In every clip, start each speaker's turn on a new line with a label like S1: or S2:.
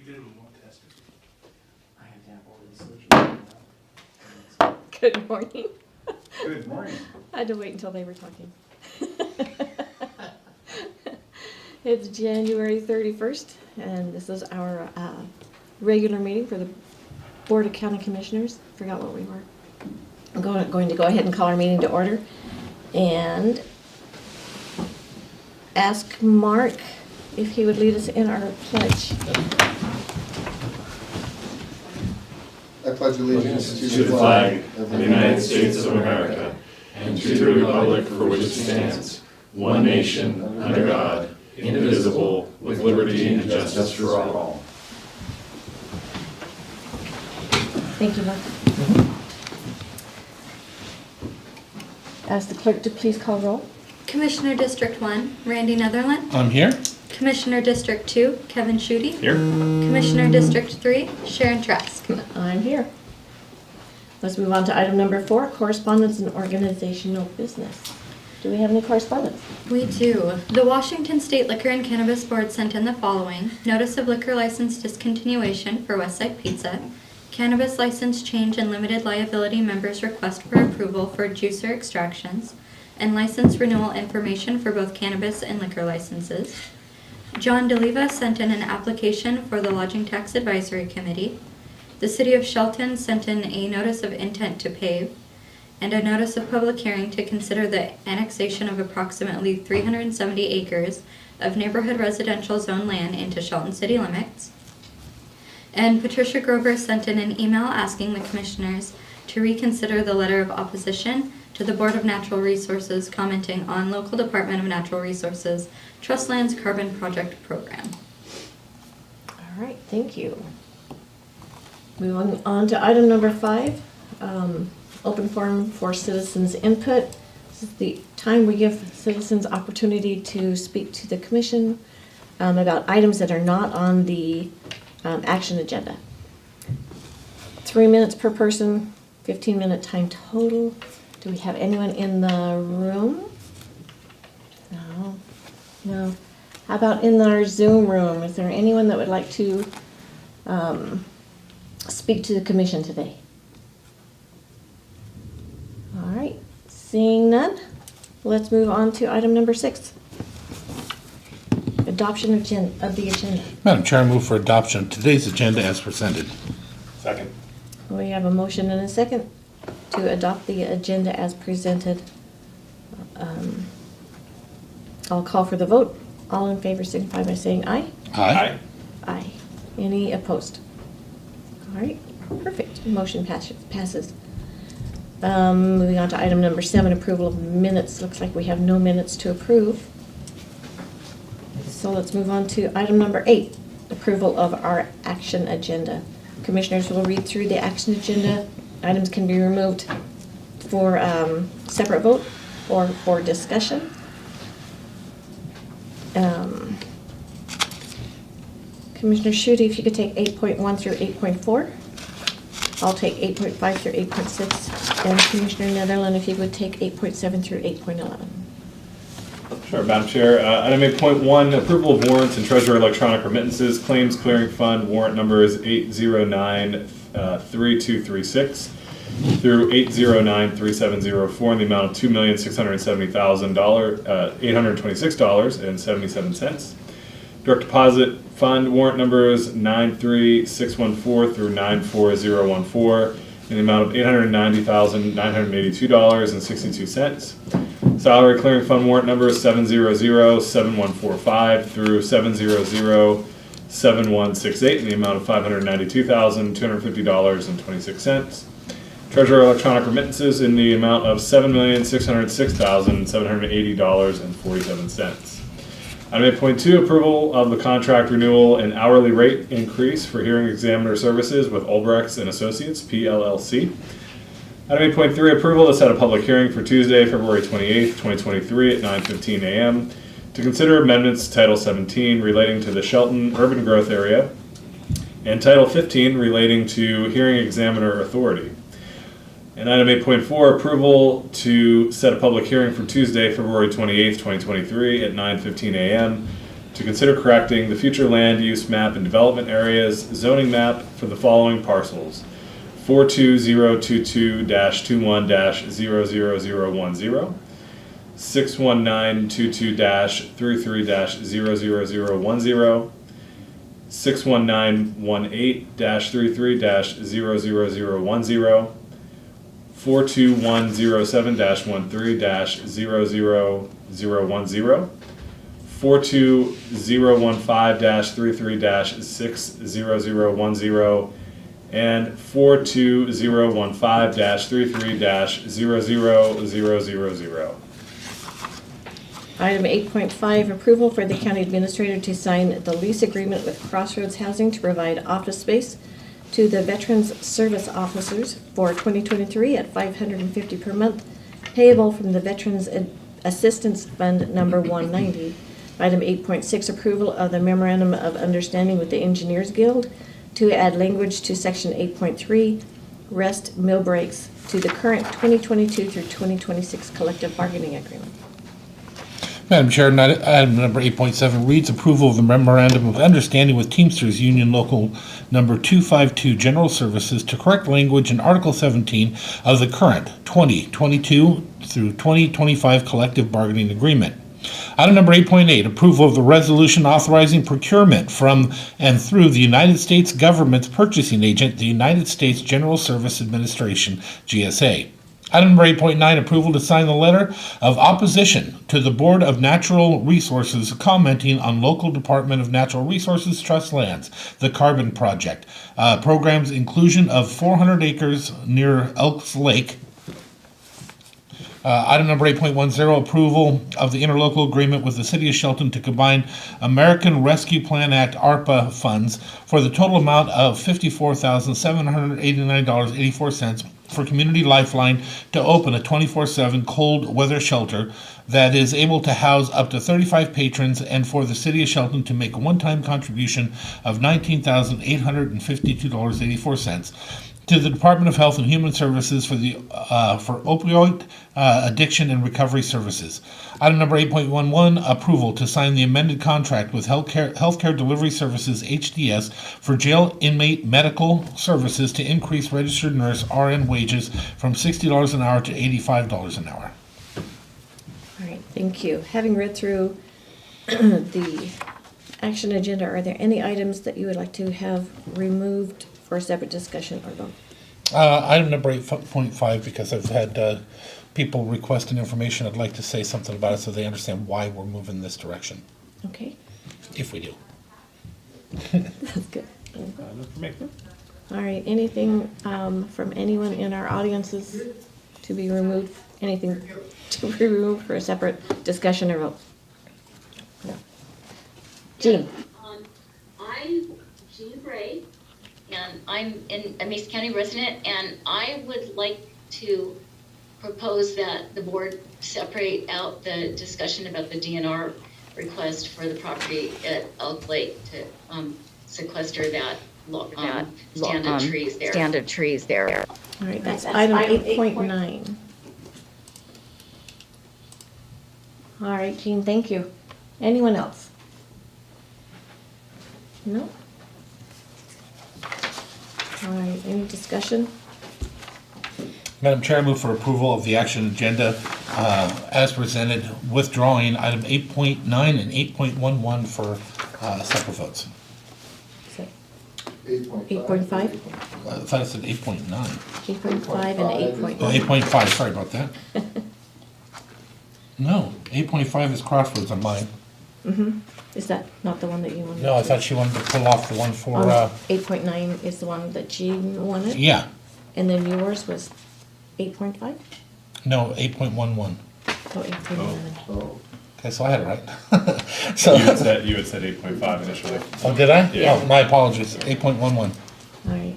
S1: did a remote testing.
S2: I have to have all these solutions.
S3: Good morning.
S1: Good morning.
S3: I had to wait until they were talking. It's January 31st, and this is our regular meeting for the Board of County Commissioners. Forgot what we were. I'm going to go ahead and call our meeting to order and ask Mark if he would lead us in our pledge.
S4: I pledge allegiance
S5: to the flag of the United States of America and to the republic for which it stands, one nation, under God, indivisible, with liberty and justice for all.
S3: Thank you, Mark. Ask the clerk to please call roll.
S6: Commissioner District 1, Randy Netherland.
S1: I'm here.
S6: Commissioner District 2, Kevin Schutte.
S1: Here.
S6: Commissioner District 3, Sharon Trask.
S3: I'm here. Let's move on to item number 4, correspondence and organizational business. Do we have any correspondence?
S6: We do. The Washington State Liquor and Cannabis Board sent in the following: notice of liquor license discontinuation for Westside Pizza, cannabis license change and limited liability members' request for approval for juicer extractions, and license renewal information for both cannabis and liquor licenses. John DeLiva sent in an application for the Lodging Tax Advisory Committee. The City of Shelton sent in a notice of intent to pave and a notice of public hearing to consider the annexation of approximately 370 acres of neighborhood residential zone land into Shelton city limits. And Patricia Grover sent in an email asking the commissioners to reconsider the letter of opposition to the Board of Natural Resources commenting on Local Department of Natural Resources Trust Lands Carbon Project Program.
S3: All right, thank you. Moving on to item number 5, open forum for citizens input. This is the time we give citizens opportunity to speak to the commission about items that are not on the action agenda. 3 minutes per person, 15-minute time total. Do we have anyone in the room? No. No. How about in our Zoom room? Is there anyone that would like to speak to the commission today? All right. Seeing none, let's move on to item number 6. Adoption of the agenda.
S1: Madam Chair, I move for adoption of today's agenda as presented. Second.
S3: We have a motion and a second to adopt the agenda as presented. I'll call for the vote. All in favor signify by saying aye.
S1: Aye.
S3: Aye. Any opposed? All right, perfect. Motion passes. Moving on to item number 7, approval of minutes. Looks like we have no minutes to approve. So let's move on to item number 8, approval of our action agenda. Commissioners will read through the action agenda. Items can be removed for separate vote or for discussion. Commissioner Schutte, if you could take 8.1 through 8.4. I'll take 8.5 through 8.6. And Commissioner Netherland, if you would take 8.7 through 8.11.
S5: Sure, Madam Chair. Item 8.1, approval of warrants and treasurer electronic remittances, claims clearing fund, warrant numbers 8093236 through 8093704 in the amount of $2,670,826.77. Direct deposit fund, warrant numbers 93614 through 94014 in the amount of $890,982.62. Salary clearing fund warrant number 7007145 through 7007168 in the amount of $592,250.26. Treasurer electronic remittances in the amount of $7,606,780.47. Item 8.2, approval of the contract renewal and hourly rate increase for hearing examiner services with Olbrechts and Associates, PLLC. Item 8.3, approval to set a public hearing for Tuesday, February 28th, 2023 at 9:15 a.m. to consider amendments to Title 17 relating to the Shelton Urban Growth Area and Title 15 relating to hearing examiner authority. And item 8.4, approval to set a public hearing for Tuesday, February 28th, 2023 at 9:15 a.m. to consider correcting the future land use map and development areas zoning map for the following parcels: 42022-21-00010, 61922-33-00010, 61918-33-00010, 42107-13-00010, 42015-33-60010, and 42015-33-00000.
S3: Item 8.5, approval for the county administrator to sign the lease agreement with Crossroads Housing to provide office space to the Veterans Service Officers for 2023 at $550 per month, payable from the Veterans Assistance Fund number 190. Item 8.6, approval of the memorandum of understanding with the Engineers Guild to add language to section 8.3, rest mill breaks, to the current 2022 through 2026 collective bargaining agreement.
S1: Madam Chair, item number 8.7 reads approval of the memorandum of understanding with Teamsters Union Local number 252 General Services to correct language in Article 17 of the current 2022 through 2025 collective bargaining agreement. Item number 8.8, approval of the resolution authorizing procurement from and through the United States government's purchasing agent, the United States General Service Administration, GSA. Item number 8.9, approval to sign the letter of opposition to the Board of Natural Resources commenting on local Department of Natural Resources trust lands, the Carbon Project, program's inclusion of 400 acres near Elks Lake. Item number 8.10, approval of the interlocal agreement with the City of Shelton to combine American Rescue Plan Act ARPA funds for the total amount of $54,789.84 for Community Lifeline to open a 24/7 cold weather shelter that is able to house up to 35 patrons, and for the City of Shelton to make a one-time contribution of $19,852.84 to the Department of Health and Human Services for opioid addiction and recovery services. Item number 8.11, approval to sign the amended contract with Healthcare Delivery Services, HDS, for jail inmate medical services to increase registered nurse RN wages from $60 an hour to $85 an hour.
S3: All right, thank you. Having read through the action agenda, are there any items that you would like to have removed for a separate discussion or vote?
S1: Item number 8.5, because I've had people requesting information, I'd like to say something about it so they understand why we're moving this direction,
S3: Okay,
S1: if we do.
S3: that's good.
S5: For me.
S3: All right, anything from anyone in our audiences to be removed? Anything to be removed for a separate discussion or vote? No. Jean?
S7: I'm Jean Gray, and I'm a Mason County resident, and I would like to propose that the board separate out the discussion about the DNR request for the property at Elk Lake to sequester that stand of trees there.
S8: Stand of trees there.
S3: All right, that's item 8.9. All right, Jean, thank you. Anyone else? No? All right, any discussion?
S1: Madam Chair, I move for approval of the action agenda as presented, withdrawing item 8.9 and 8.11 for separate votes.
S3: Is it
S4: 8.5.
S3: 8.5?
S1: I thought it said 8.9.
S3: 8.5 and 8.9.
S1: Oh, 8.5, sorry about that. No, 8.5 is Crossroads on mine.
S3: Is that not the one that you wanted?
S1: No, I thought she wanted to pull off the one for,
S3: 8.9 is the one that Jean wanted?
S1: yeah,
S3: And then yours was 8.5?
S1: no, 8.11.
S3: Oh, 8.11.
S4: Oh,
S1: Okay, so I had it right. So,
S5: You had said 8.5 initially.
S1: oh, did I?
S5: Yeah.
S1: Oh, my apologies, 8.11.
S3: All right.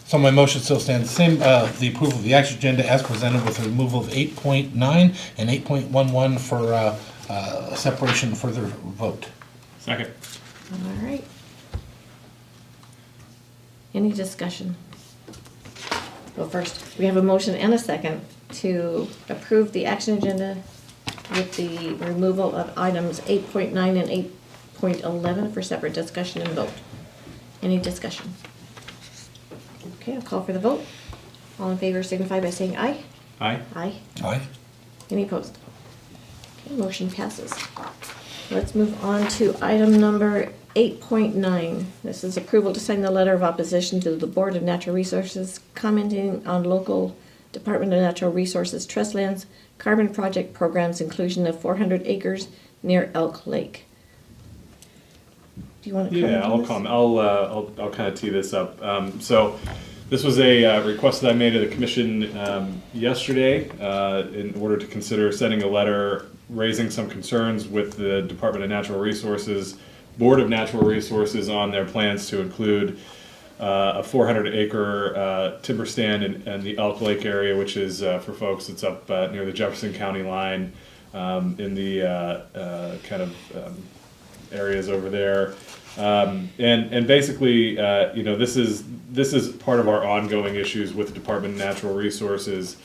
S1: So my motion still stands the same, the approval of the action agenda as presented with the removal of 8.9 and 8.11 for separation and further vote.
S5: Second.
S3: All right. Any discussion? Well, first, we have a motion and a second to approve the action agenda with the removal of items 8.9 and 8.11 for separate discussion and vote. Any discussion? Okay, I'll call for the vote. All in favor signify by saying aye.
S5: Aye.
S3: Aye.
S1: Aye.
S3: Any opposed? Okay, motion passes. Let's move on to item number 8.9. This is approval to sign the letter of opposition to the Board of Natural Resources commenting on local Department of Natural Resources trust lands carbon project program's inclusion of 400 acres near Elk Lake. Do you want to comment
S5: Yeah,
S3: on
S5: I'll
S3: this?
S5: comment. I'll kind of tee this up. So this was a request that I made to the commission yesterday in order to consider sending a letter raising some concerns with the Department of Natural Resources, Board of Natural Resources on their plans to include a 400-acre timber stand in the Elk Lake area, which is, for folks, it's up near the Jefferson County line in the kind of areas over there. And basically, you know, this is part of our ongoing issues with the Department of Natural Resources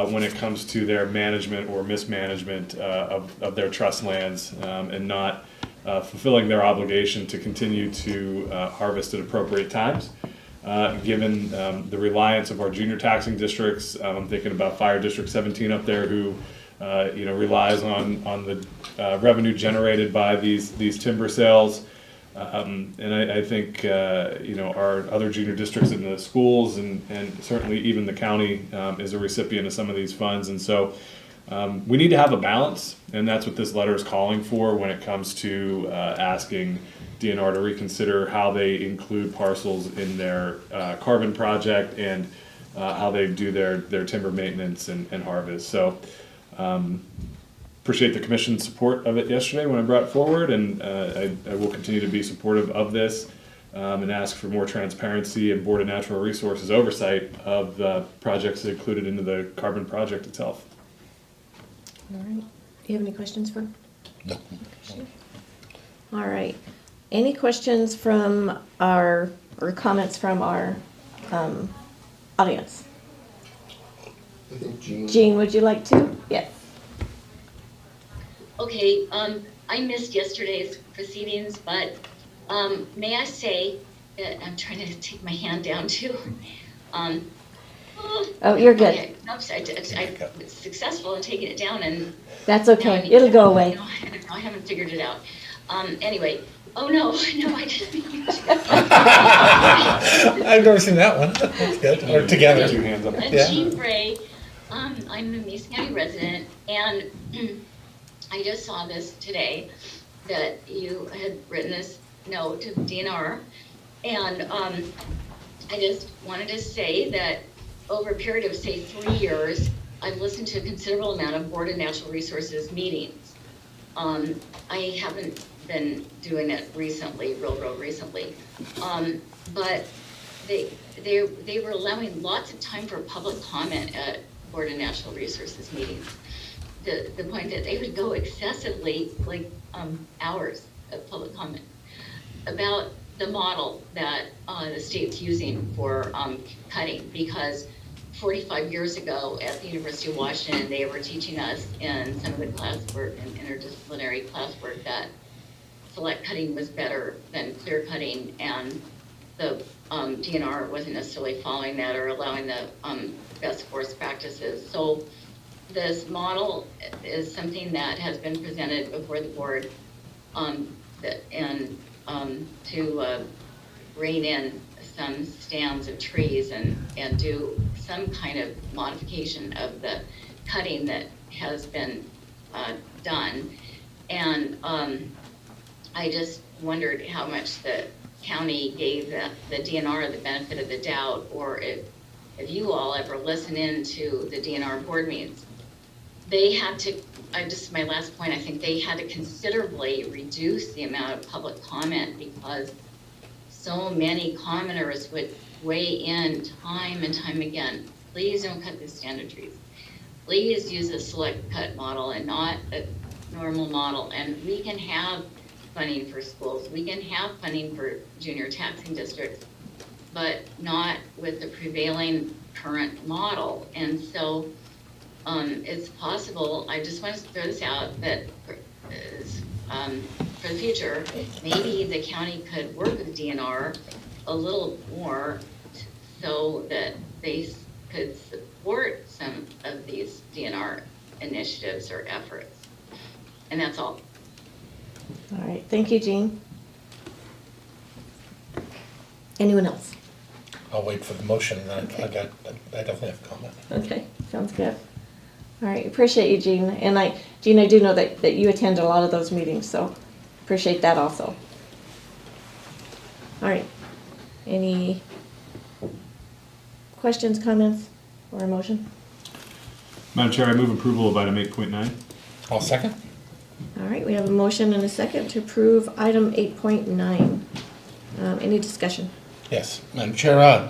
S5: when it comes to their management or mismanagement of their trust lands and not fulfilling their obligation to continue to harvest at appropriate times. Given the reliance of our junior taxing districts, I'm thinking about Fire District 17 up there, who you know, relies on the revenue generated by these timber sales. And I think you know, our other junior districts in the schools and certainly even the county is a recipient of some of these funds. And so we need to have a balance, and that's what this letter is calling for when it comes to asking DNR to reconsider how they include parcels in their carbon project and how they do their timber maintenance and harvest. So appreciate the commission's support of it yesterday when I brought it forward, and I will continue to be supportive of this and ask for more transparency and Board of Natural Resources oversight of the projects included into the carbon project itself.
S3: All right. Do you have any questions for?
S1: No.
S3: All right. Any questions from or comments from our audience?
S4: I think Jean.
S3: Jean, would you like to? Yes.
S7: Okay, I missed yesterday's proceedings, but may I say that I'm trying to take my hand down too.
S3: Oh, you're good.
S7: Okay, no, I was successful in taking it down, and
S3: That's
S7: now I
S3: okay.
S7: need
S3: It'll
S7: to-
S3: go away.
S7: no, I haven't figured it out. Anyway, oh no, no, I didn't mean to.
S1: I've never seen that one. That's good. Or together.
S5: Two hands up.
S7: I'm
S1: Yeah.
S7: Jean Bray. I'm a Mason County resident, and I just saw this today that you had written this note to DNR, and I just wanted to say that over a period of, say, 3 years, I've listened to a considerable amount of Board of Natural Resources meetings. I haven't been doing it recently, real recently, but they were allowing lots of time for public comment at Board of Natural Resources meetings. The point that they would go excessively, like hours of public comment about the model that the state's using for cutting, because 45 years ago at the University of Washington, they were teaching us in some of the classwork and interdisciplinary classwork that select cutting was better than clear cutting, and the DNR wasn't necessarily following that or allowing the best forest practices. So this model is something that has been presented before the board to rein in some stands of trees and do some kind of modification of the cutting that has been done. And I just wondered how much the county gave the DNR the benefit of the doubt, or if you all ever listen in to the DNR board meetings. They had to, my last point, I think they had to considerably reduce the amount of public comment because so many commenters would weigh in time and time again. Please don't cut the standard trees. Please use a select cut model and not a normal model. And we can have funding for schools. We can have funding for junior taxing districts, but not with the prevailing current model. And so it's possible, I just want to throw this out, that for the future, maybe the county could work with DNR a little more so that they could support some of these DNR initiatives or efforts. And that's all.
S3: All right, thank you, Jean. Anyone else?
S1: I'll wait for the motion, and then
S3: Okay.
S1: I definitely have a comment.
S3: Okay, sounds good. All right, appreciate you, Jean. And Jean, I do know that you attend a lot of those meetings, so appreciate that also. All right, any questions, comments, or a motion?
S5: Madam Chair, I move approval of item 8.9.
S1: I'll second.
S3: All right, we have a motion and a second to approve item 8.9. Any discussion?
S1: Yes, Madam Chair.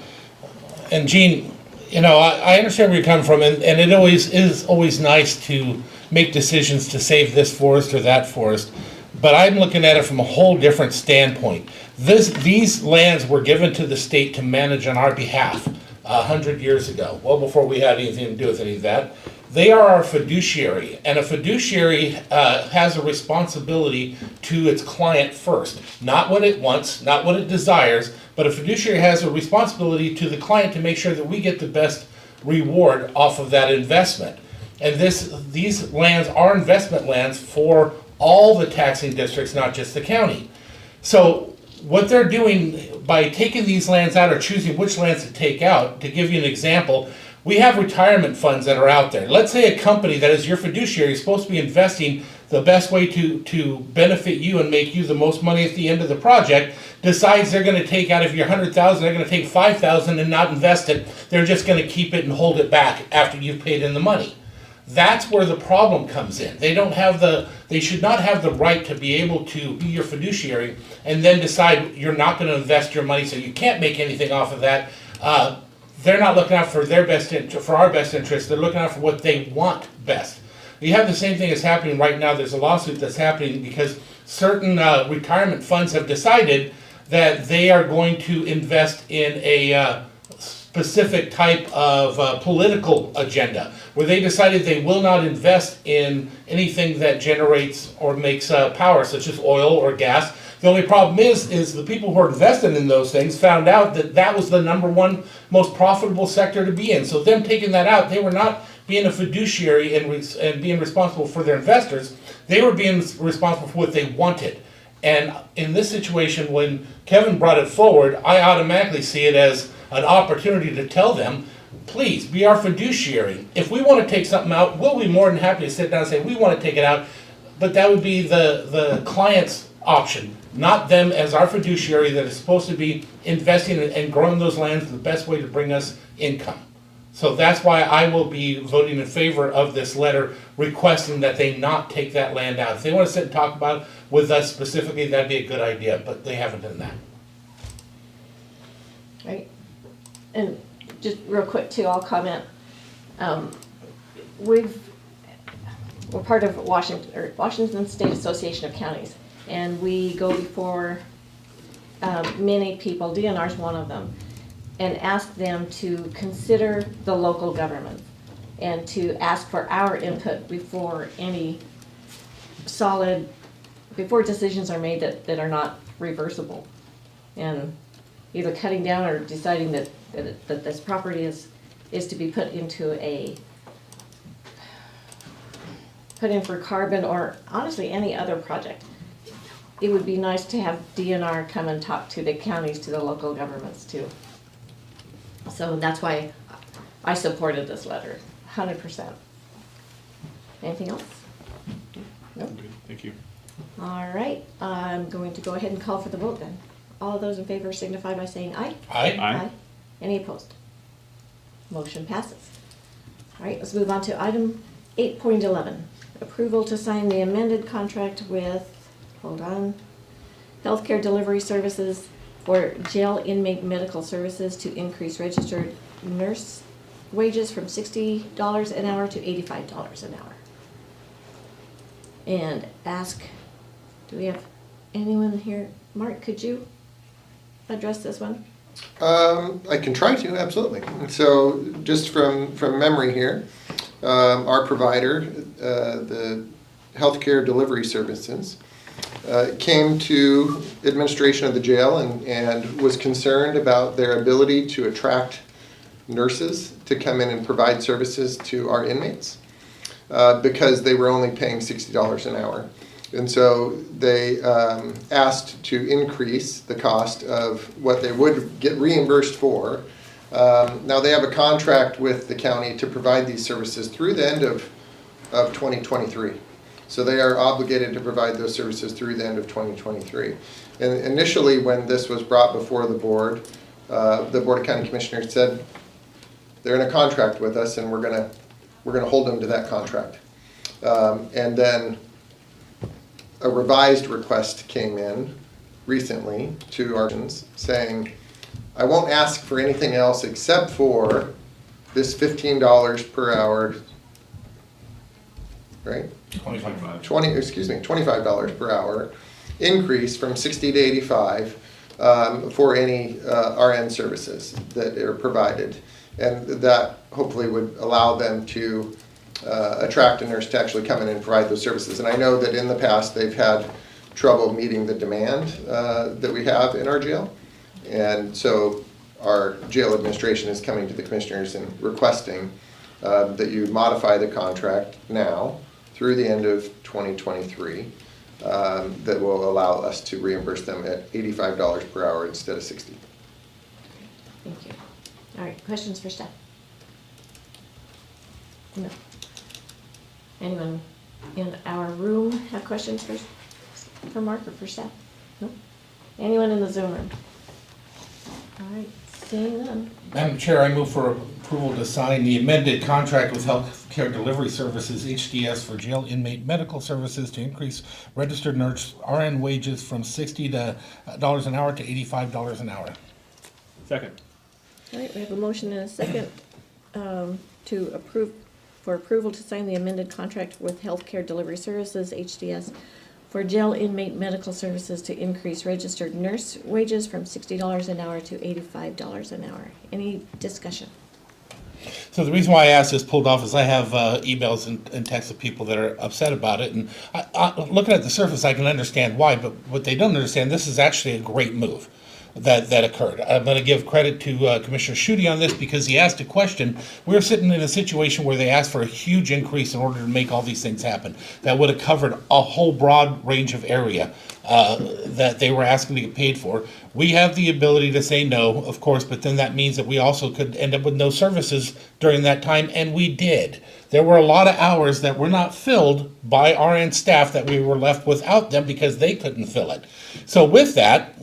S1: And Jean, I understand where you're coming from, and it is always nice to make decisions to save this forest or that forest. But I'm looking at it from a whole different standpoint. These lands were given to the state to manage on our behalf 100 years ago, well before we had anything to do with any of that. They are our fiduciary, and a fiduciary has a responsibility to its client first. Not what it wants, not what it desires, but a fiduciary has a responsibility to the client to make sure that we get the best reward off of that investment. And these lands are investment lands for all the taxing districts, not just the county. So what they're doing by taking these lands out or choosing which lands to take out, to give you an example, we have retirement funds that are out there. Let's say a company that is your fiduciary is supposed to be investing the best way to benefit you and make you the most money at the end of the project, decides they're going to take out of your 100,000, they're going to take 5,000 and not invest it. They're just going to keep it and hold it back after you've paid in the money. That's where the problem comes in. They should not have the right to be able to be your fiduciary and then decide you're not going to invest your money, so you can't make anything off of that. They're not looking out for for our best interest. They're looking out for what they want best. You have the same thing that's happening right now. There's a lawsuit that's happening because certain retirement funds have decided that they are going to invest in a specific type of political agenda, where they decided they will not invest in anything that generates or makes power, such as oil or gas. The only problem is the people who are invested in those things found out that was the #1 most profitable sector to be in. So them taking that out, they were not being a fiduciary and being responsible for their investors. They were being responsible for what they wanted. And in this situation, when Kevin brought it forward, I automatically see it as an opportunity to tell them, please be our fiduciary. If we want to take something out, we'll be more than happy to sit down and say, we want to take it out. But that would be the client's option, not them as our fiduciary that is supposed to be investing and growing those lands the best way to bring us income. So that's why I will be voting in favor of this letter requesting that they not take that land out. If they want to sit and talk about it with us specifically, that'd be a good idea, but they haven't done that.
S3: Right. And just real quick too, I'll comment. We're part of Washington State Association of Counties, and we go before many people, DNR's one of them, and ask them to consider the local government and to ask for our input before before decisions are made that are not reversible. And either cutting down or deciding that this property is to be put in for carbon, or honestly any other project. It would be nice to have DNR come and talk to the counties, to the local governments too. So that's why I supported this letter, 100%. Anything else? Nope.
S5: Okay, thank you.
S3: All right, I'm going to go ahead and call for the vote then. All those in favor signify by saying aye.
S1: Aye.
S5: Aye.
S3: Any opposed? Motion passes. All right, let's move on to item 8.11. Approval to sign the amended contract with, Healthcare Delivery Services for jail inmate medical services to increase registered nurse wages from $60 an hour to $85 an hour. And do we have anyone here? Mark, could you address this one?
S4: I can try to, absolutely. So just from memory here, our provider, the healthcare delivery services, came to administration of the jail and was concerned about their ability to attract nurses to come in and provide services to our inmates because they were only paying $60 an hour. And so they asked to increase the cost of what they would get reimbursed for. Now they have a contract with the county to provide these services through the end of 2023. So they are obligated to provide those services through the end of 2023. And initially when this was brought before the Board of County Commissioners said they're in a contract with us and we're gonna hold them to that contract. And then a revised request came in recently to our saying, I won't ask for anything else except for this $15 per hour, right? $25 per hour increase from 60 to 85 for any RN services that are provided. And that hopefully would allow them to attract a nurse to actually come in and provide those services. And I know that in the past they've had trouble meeting the demand that we have in our jail. And so our jail administration is coming to the commissioners and requesting that you modify the contract now through the end of 2023 that will allow us to reimburse them at $85 per hour instead of 60.
S3: Thank you. All right, questions for staff? No. Anyone in our room have questions for Mark or for staff? No? Anyone in the Zoom room? All right, seeing none.
S1: Madam Chair, I move for approval to sign the amended contract with Healthcare Delivery Services, HDS, for jail inmate medical services to increase registered nurse RN wages from $60 an hour to $85 an hour.
S5: Second.
S3: All right, we have a motion and a second for approval to sign the amended contract with Healthcare Delivery Services, HDS, for jail inmate medical services to increase registered nurse wages from $60 an hour to $85 an hour. Any discussion?
S1: So the reason why I asked this pulled off is I have emails and texts of people that are upset about it. And looking at the surface, I can understand why, but what they don't understand, this is actually a great move that occurred. I'm going to give credit to Commissioner Schutte on this because he asked a question. We're sitting in a situation where they asked for a huge increase in order to make all these things happen. That would have covered a whole broad range of area that they were asking to get paid for. We have the ability to say no, of course, but then that means that we also could end up with no services during that time, and we did. There were a lot of hours that were not filled by RN staff that we were left without them because they couldn't fill it. So with that,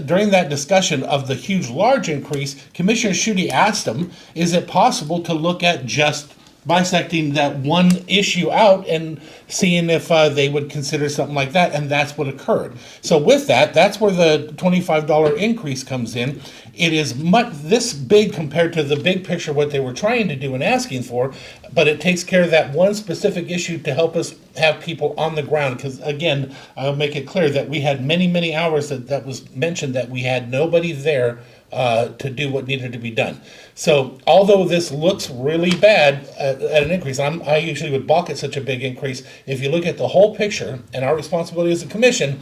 S1: during that discussion of the huge, large increase, Commissioner Schutte asked them, is it possible to look at just bisecting that one issue out and seeing if they would consider something like that, and that's what occurred. So with that, that's where the $25 increase comes in. It is this big compared to the big picture, what they were trying to do and asking for, but it takes care of that one specific issue to help us have people on the ground. Because again, I'll make it clear that we had many, many hours that was mentioned that we had nobody there to do what needed to be done. So although this looks really bad at an increase, I usually would balk at such a big increase. If you look at the whole picture and our responsibility as a commission,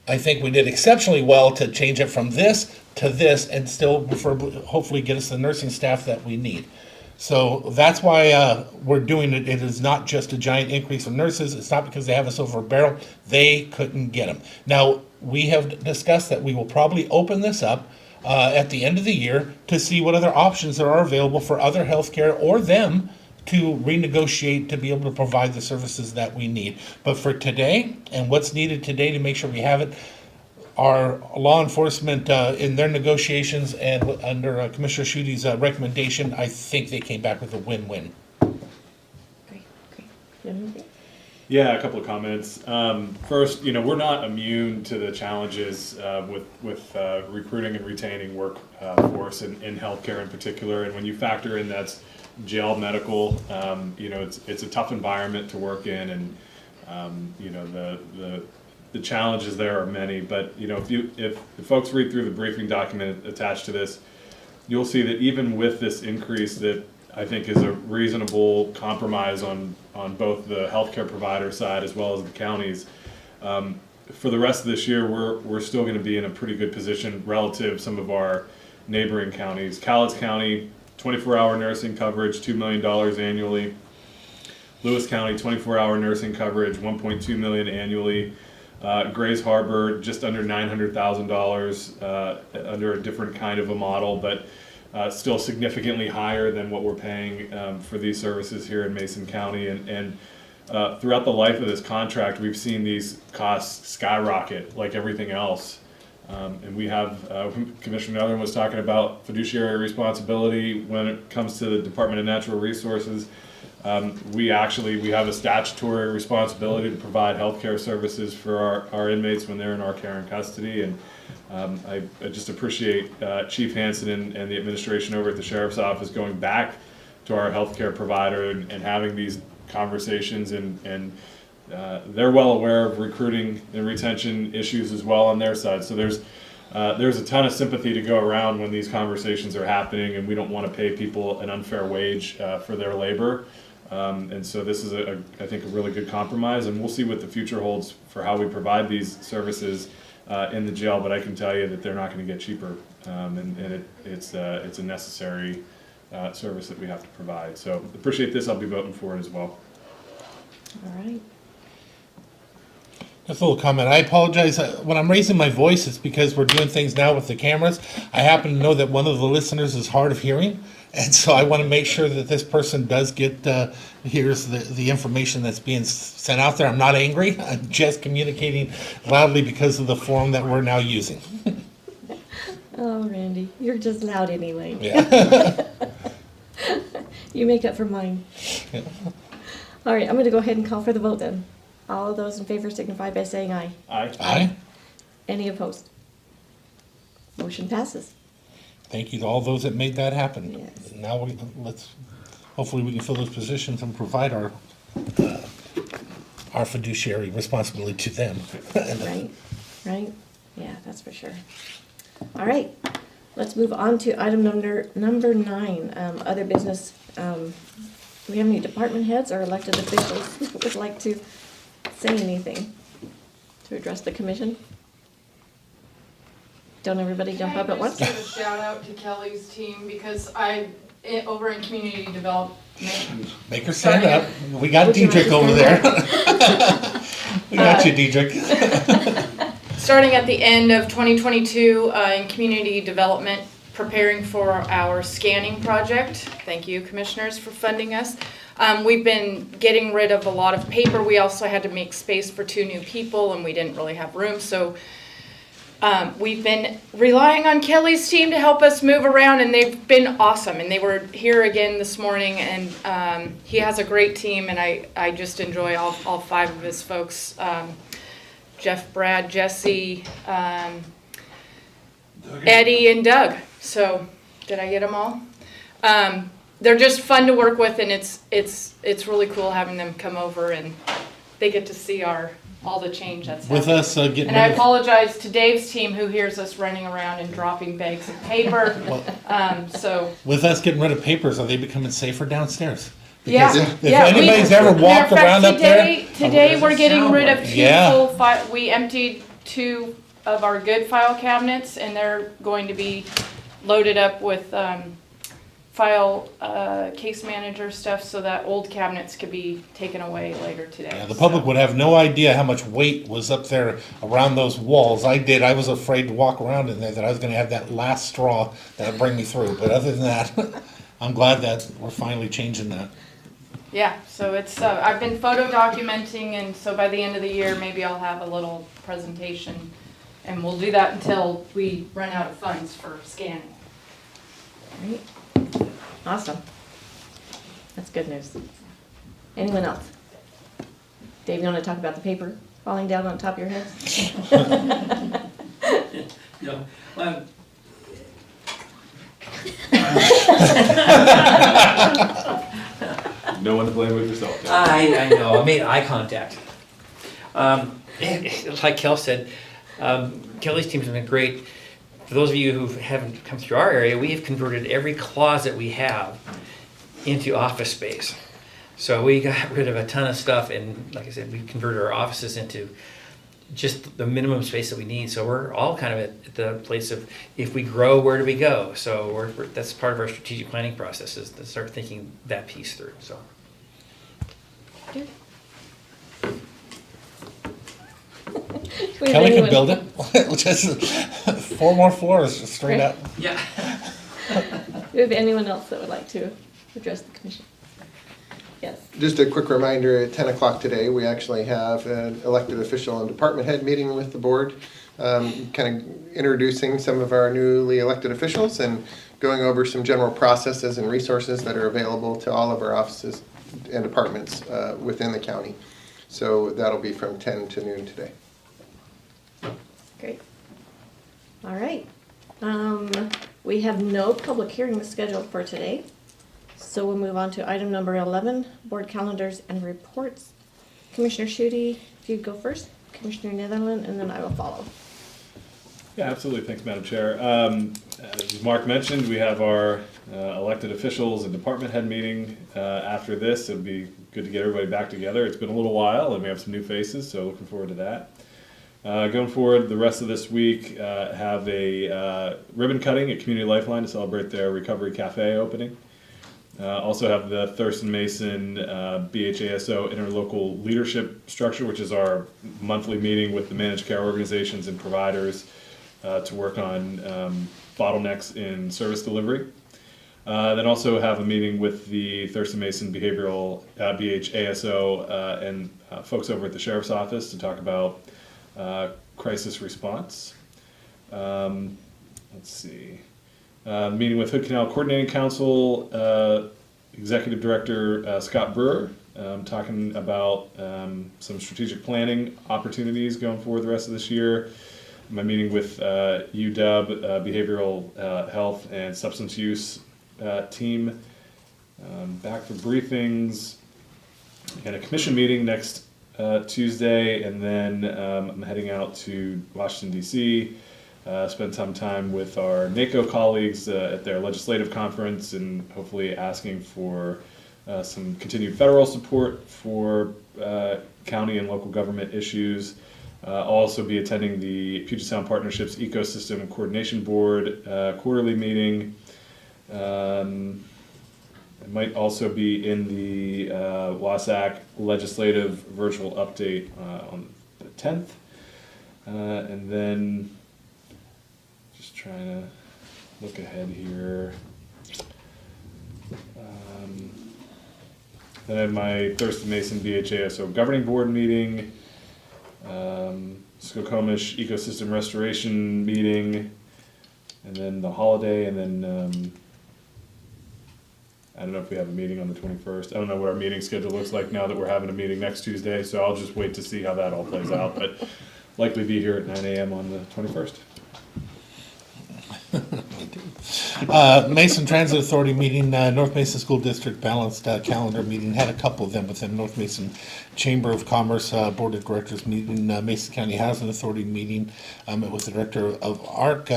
S1: I think we did exceptionally well to change it from this to this and still hopefully get us the nursing staff that we need. So that's why we're doing it. It is not just a giant increase of nurses. It's not because they have us over a barrel. They couldn't get them. Now, we have discussed that we will probably open this up at the end of the year to see what other options there are available for other healthcare or them to renegotiate to be able to provide the services that we need. But for today and what's needed today to make sure we have it, our law enforcement in their negotiations and under Commissioner Schutte's recommendation, I think they came back with a win-win.
S3: Great. Mm-hmm.
S5: Yeah, a couple of comments. First, we're not immune to the challenges with recruiting and retaining workforce in healthcare in particular. And when you factor in that's jail medical, it's a tough environment to work in, and the challenges there are many. But if folks read through the briefing document attached to this, you'll see that even with this increase that I think is a reasonable compromise on both the healthcare provider side as well as the counties. For the rest of this year, we're still going to be in a pretty good position relative to some of our neighboring counties. Cowlitz County, 24-hour nursing coverage, $2 million annually. Lewis County, 24-hour nursing coverage, $1.2 million annually. Grays Harbor, just under $900,000 under a different kind of a model, but still significantly higher than what we're paying for these services here in Mason County. And throughout the life of this contract, we've seen these costs skyrocket like everything else. And we have, Commissioner Netherland was talking about fiduciary responsibility when it comes to the Department of Natural Resources. We have a statutory responsibility to provide healthcare services for our inmates when they're in our care and custody. And I just appreciate Chief Hansen and the administration over at the Sheriff's Office going back to our healthcare provider and having these conversations, and they're well aware of recruiting and retention issues as well on their side. So there's a ton of sympathy to go around when these conversations are happening, and we don't want to pay people an unfair wage for their labor. And so this is, I think, a really good compromise, and we'll see what the future holds for how we provide these services in the jail. But I can tell you that they're not going to get cheaper, and it's a necessary service that we have to provide. So appreciate this. I'll be voting for it as well.
S3: All right.
S1: Just a little comment. I apologize. When I'm raising my voice, it's because we're doing things now with the cameras. I happen to know that one of the listeners is hard of hearing, and so I want to make sure that this person does get hears the information that's being sent out there. I'm not angry. I'm just communicating loudly because of the forum that we're now using.
S3: Oh, Randy, you're just loud anyway.
S1: Yeah.
S3: You make up for mine.
S1: Yeah.
S3: All right, I'm going to go ahead and call for the vote then. All of those in favor signify by saying aye.
S5: Aye.
S1: Aye.
S3: Any opposed? Motion passes.
S1: Thank you to all those that made that happen.
S3: Yes.
S1: Now hopefully we can fill those positions and provide our fiduciary responsibility to them.
S3: Right? Yeah, that's for sure. All right, let's move on to item number 9, other business. Do we have any department heads or elected officials that would like to say anything to address the commission? Don't everybody jump up at once?
S8: Can I just give a shout out to Kelly's team, because over in community development.
S1: Make her stand up. We got Diedrich over there. We got you, Diedrich.
S8: Starting at the end of 2022 in community development, preparing for our scanning project. Thank you, commissioners, for funding us. We've been getting rid of a lot of paper. We also had to make space for 2 new people, and we didn't really have room. So we've been relying on Kelly's team to help us move around, and they've been awesome. And they were here again this morning, and he has a great team, and I just enjoy all 5 of his folks. Jeff, Brad, Jesse, Eddie, and Doug. So, did I get them all? They're just fun to work with, and it's really cool having them come over, and they get to see all the change that's
S1: With
S8: happening.
S1: us getting
S8: And I
S1: rid of,
S8: apologize to Dave's team, who hears us running around and dropping bags of paper.
S1: with us getting rid of papers, are they becoming safer downstairs?
S8: Yeah,
S1: Because if
S8: yeah.
S1: anybody's ever walked
S8: Matter of fact,
S1: around up there,
S8: Today we're getting rid of 2
S1: Yeah.
S8: full file. We emptied 2 of our good file cabinets, and they're going to be loaded up with file case manager stuff, so that old cabinets could be taken away later today.
S1: yeah, the public would have no idea how much weight was up there around those walls. I was afraid to walk around in there, that I was going to have that last straw that would bring me through. But other than that, I'm glad that we're finally changing that.
S8: Yeah, so it's I've been photo documenting, and so by the end of the year, maybe I'll have a little presentation, and we'll do that until we run out of funds for scanning.
S3: Right. Awesome. That's good news. Anyone else? Dave, you want to talk about the paper falling down on top of your head?
S2: Yeah, well,
S5: No one to blame with yourself. Ken.
S2: I know, I made eye contact. Like Kel said, Kelly's team's been great. For those of you who haven't come through our area, we have converted every closet we have into office space. So we got rid of a ton of stuff, and like I said, we converted our offices into just the minimum space that we need. So we're all kind of at the place of, if we grow, where do we go? So that's part of our strategic planning process, is to start thinking that piece through. So.
S3: Good. We have
S1: Kelly can
S3: anyone-
S1: build it. Just 4 more floors straight up.
S2: Yeah.
S3: Do we have anyone else that would like to address the commission? Yes.
S4: Just a quick reminder, at 10 o'clock today, we actually have an elected official and department head meeting with the board, kind of introducing some of our newly elected officials and going over some general processes and resources that are available to all of our offices and departments within the county. So that'll be from 10 to noon today.
S3: Great. All right. We have no public hearings scheduled for today. So we'll move on to item number 11, board calendars and reports. Commissioner Schutte, if you'd go first, Commissioner Netherland, and then I will follow.
S5: Yeah, absolutely. Thanks, Madam Chair. As Mark mentioned, we have our elected officials and department head meeting after this. It'll be good to get everybody back together. It's been a little while, and we have some new faces, so looking forward to that. Going forward, the rest of this week, have a ribbon cutting at Community Lifeline to celebrate their Recovery Cafe opening. Also have the Thurston Mason BHASO Interlocal Leadership Structure, which is our monthly meeting with the managed care organizations and providers to work on bottlenecks in service delivery. Then also have a meeting with the Thurston Mason Behavioral BHASO and folks over at the Sheriff's Office to talk about crisis response. Let's see. Meeting with Hood Canal Coordinating Council, Executive Director Scott Brewer, talking about some strategic planning opportunities going forward the rest of this year. My meeting with UW Behavioral Health and Substance Use team, back for briefings, and a commission meeting next Tuesday, and then I'm heading out to Washington, D.C., spend some time with our NACO colleagues at their legislative conference, and hopefully asking for some continued federal support for county and local government issues. I'll also be attending the Puget Sound Partnerships Ecosystem Coordination Board quarterly meeting. I might also be in the WASAC legislative virtual update on the 10th. And then just trying to look ahead here. Then I have my Thurston Mason BHASO governing board meeting, Skokomish Ecosystem Restoration meeting, and then the holiday, and then I don't know if we have a meeting on the 21st. I don't know what our meeting schedule looks like now that we're having a meeting next Tuesday, so I'll just wait to see how that all plays out, but likely be here at 9 a.m. on the 21st.
S1: Mason Transit Authority meeting, North Mason School District balanced calendar meeting, had a couple of them within North Mason Chamber of Commerce Board of Directors meeting, Mason County Housing Authority meeting. It was the director of ARC.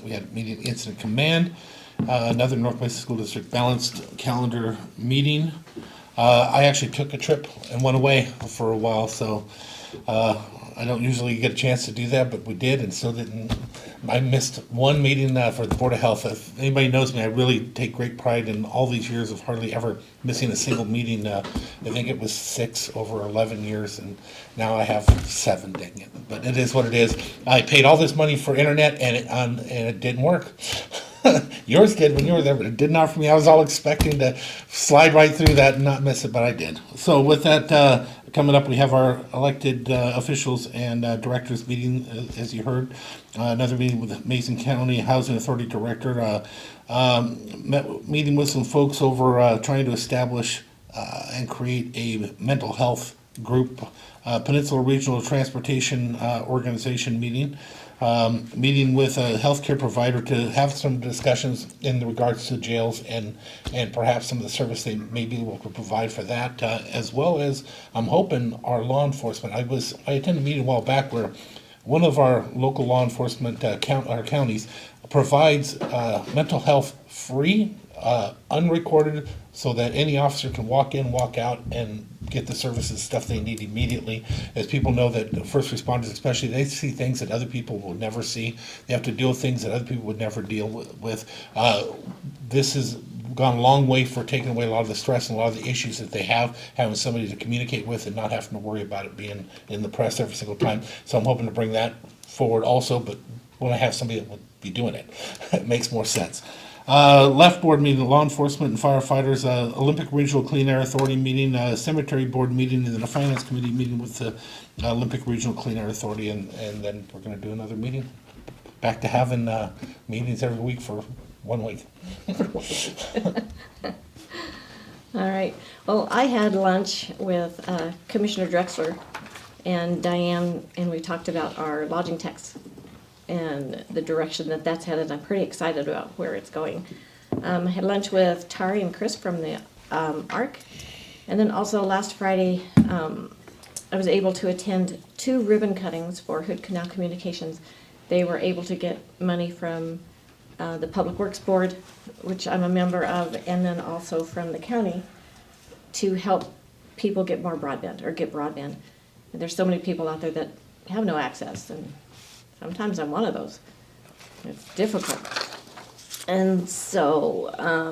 S1: We had meeting Incident Command. Another North Mason School District balanced calendar meeting. I actually took a trip and went away for a while, so I don't usually get a chance to do that, but we did, and still didn't. I missed one meeting for the Board of Health. If anybody knows me, I really take great pride in all these years of hardly ever missing a single meeting. I think it was 6 over 11 years, and now I have 7, dang it. But it is what it is. I paid all this money for internet, and it didn't work. Yours did when you were there, but it did not for me. I was all expecting to slide right through that and not miss it, but I did. So with that coming up, we have our elected officials and directors meeting, as you heard. Another meeting with the Mason County Housing Authority Director. Meeting with some folks over trying to establish and create a mental health group. Peninsula Regional Transportation Organization meeting. Meeting with a healthcare provider to have some discussions in regards to jails and perhaps some of the service they may be able to provide for that, as well as I'm hoping our law enforcement. I attended a meeting a while back where one of our local law enforcement our counties provides mental health free unrecorded so that any officer can walk in, walk out, and get the services, stuff they need immediately. As people know that first responders especially, they see things that other people will never see. They have to deal with things that other people would never deal with. This has gone a long way for taking away a lot of the stress and a lot of the issues that they have, having somebody to communicate with and not having to worry about it being in the press every single time. So I'm hoping to bring that forward also, but when I have somebody that will be doing it, it makes more sense. Left board meeting, law enforcement and firefighters, Olympic Regional Clean Air Authority meeting, cemetery board meeting, and then a finance committee meeting with the Olympic Regional Clean Air Authority, and then we're gonna do another meeting. Back to having meetings every week for 1 week.
S3: All right. Well, I had lunch with Commissioner Drexler and Diane, and we talked about our lodging tax and the direction that that's headed. I'm pretty excited about where it's going. I had lunch with Tari and Chris from the ARC. And then also last Friday, I was able to attend 2 ribbon cuttings for Hood Canal Communications. They were able to get money from the Public Works Board, which I'm a member of, and then also from the county to help people get more broadband, or get broadband. And there's so many people out there that have no access, and sometimes I'm one of those. It's difficult. And so I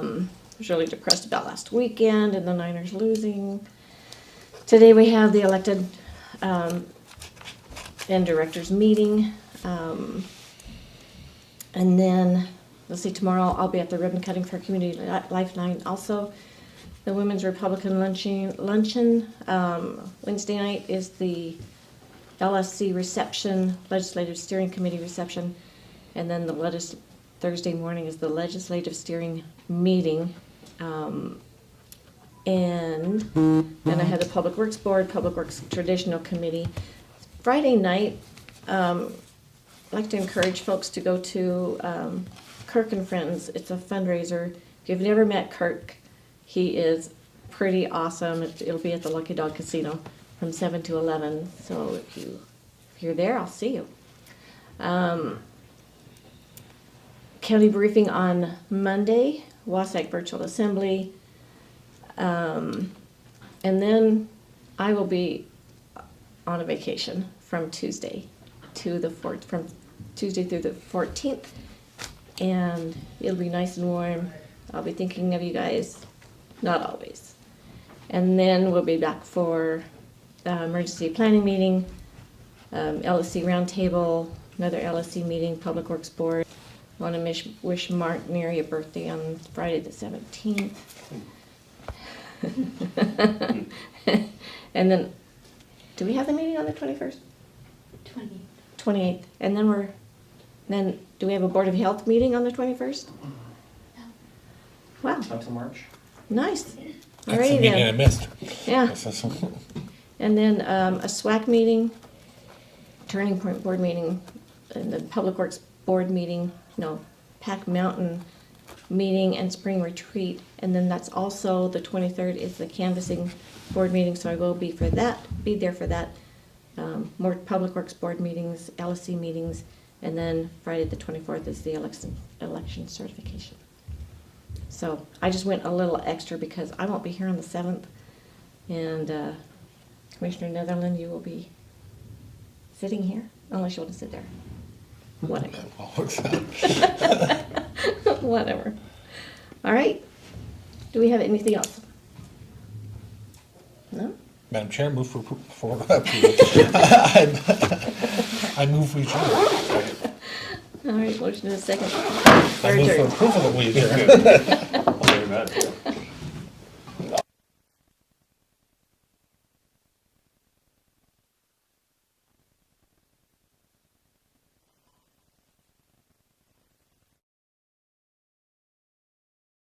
S3: was really depressed about last weekend and the Niners losing. Today we have the elected and directors meeting. And then, let's see, tomorrow I'll be at the ribbon cutting for Community Life Night. Also, the Women's Republican luncheon. Wednesday night is the LSC reception, Legislative Steering Committee reception. And then the Thursday morning is the Legislative Steering meeting. And then I had the Public Works Board, Public Works Traditional Committee. Friday night, I'd like to encourage folks to go to Kirk and Friends. It's a fundraiser. If you've never met Kirk, he is pretty awesome. It'll be at the Lucky Dog Casino from 7 to 11. So if you're there, I'll see you. County briefing on Monday, Wasack Virtual Assembly. And then I will be on a vacation from Tuesday to the from Tuesday through the 14th, and it'll be nice and warm. I'll be thinking of you guys, not always. And then we'll be back for emergency planning meeting, LSC roundtable, another LSC meeting, Public Works Board. I want to wish Mark Neary a birthday on Friday the 17th. And then, do we have the meeting on the 21st? 28th. And then do we have a Board of Health meeting on the 21st?
S6: No.
S3: Wow,
S2: Until March.
S3: nice.
S1: That's the
S3: Alrighty
S1: meeting I
S3: then.
S1: missed.
S3: Yeah,
S1: That's-
S3: and then a SWAC meeting, Turning Point Board meeting, and the Public Works Board meeting, Pack Mountain meeting and spring retreat. And then that's also the 23rd is the canvassing board meeting, so I will be there for that. More Public Works Board meetings, LSC meetings, and then Friday the 24th is the election certification. So I just went a little extra because I won't be here on the 7th, and Commissioner Netherland, you will be sitting here, unless you want to sit there. Whatever.
S1: That all works out.
S3: Whatever. All right. Do we have anything else? No?
S1: Madam Chair, move for approval. I move we adjourn.
S3: All right, motion in a second.
S1: I move for approval that we adjourn.